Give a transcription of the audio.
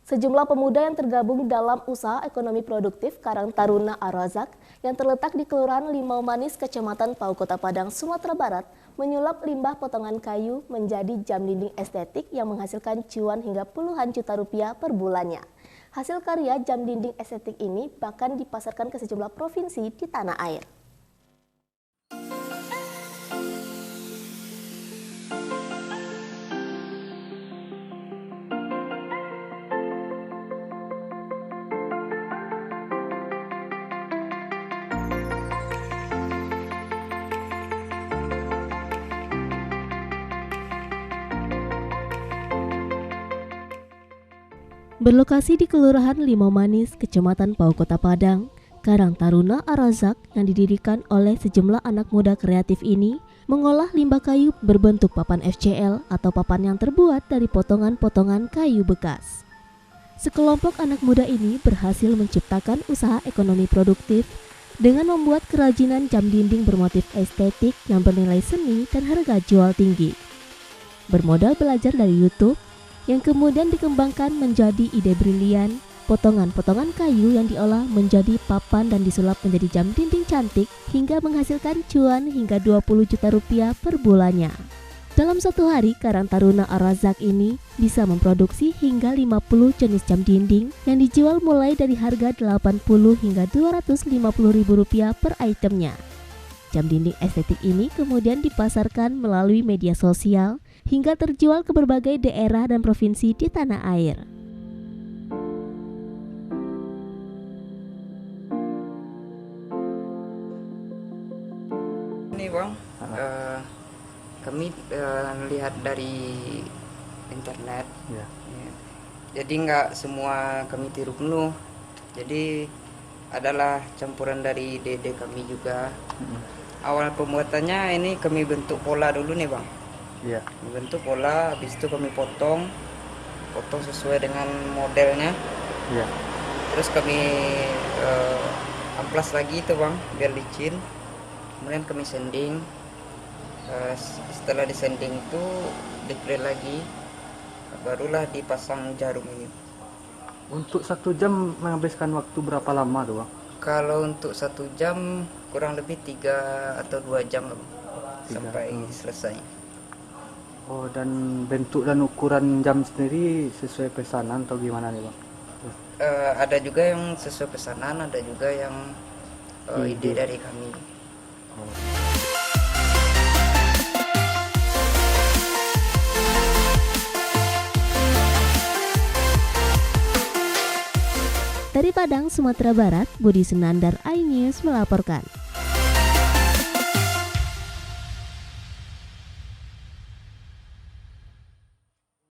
Sejumlah pemuda yang tergabung dalam usaha ekonomi produktif Karang Taruna Ar-Razak yang terletak di Kelurahan Limau Manis, Kecamatan Pau, Kota Padang, Sumatera Barat, menyulap limbah potongan kayu menjadi jam dinding estetik yang menghasilkan cuan hingga puluhan juta rupiah per bulannya. Hasil karya jam dinding estetik ini bahkan dipasarkan ke sejumlah provinsi di tanah air. Berlokasi di Kelurahan Limau Manis, Kecamatan Pau, Kota Padang, Karang Taruna Ar-Razak yang didirikan oleh sejumlah anak muda kreatif ini mengolah limbah kayu berbentuk papan FCL atau papan yang terbuat dari potongan-potongan kayu bekas. Sekelompok anak muda ini berhasil menciptakan usaha ekonomi produktif dengan membuat kerajinan jam dinding bermotif estetik yang bernilai seni dan harga jual tinggi. Bermodal belajar dari YouTube, yang kemudian dikembangkan menjadi ide brilian, potongan-potongan kayu yang diolah menjadi papan dan disulap menjadi jam dinding cantik hingga menghasilkan cuan hingga 20 juta rupiah per bulannya. Dalam satu hari, Karang Taruna Ar-Razak ini bisa memproduksi hingga 50 jenis jam dinding yang dijual mulai dari harga 80 hingga 250 ribu rupiah per itemnya. Jam dinding estetik ini kemudian dipasarkan melalui media sosial hingga terjual ke berbagai daerah dan provinsi di tanah air. Ini Bang, kami lihat dari internet, ya. Jadi nggak semua kami tiru penuh. Jadi adalah campuran dari dede kami juga. Awal pembuatannya ini kami bentuk pola dulu nih Bang. Iya. Bentuk pola, habis itu kami potong sesuai dengan modelnya. Iya. Terus kami amplas lagi itu Bang, biar licin. Kemudian kami sanding. Setelah disanding itu di-plate lagi, barulah dipasang jarum ini. Untuk 1 jam menghabiskan waktu berapa lama tuh Bang? Kalau untuk 1 jam kurang lebih 3 atau 2 jam lah, sampai selesai. Oh, dan bentuk dan ukuran jam sendiri sesuai pesanan atau gimana nih Bang? Ada juga yang sesuai pesanan, ada juga yang ide dari kami. Dari Padang, Sumatera Barat, Budi Senandar, iNews melaporkan.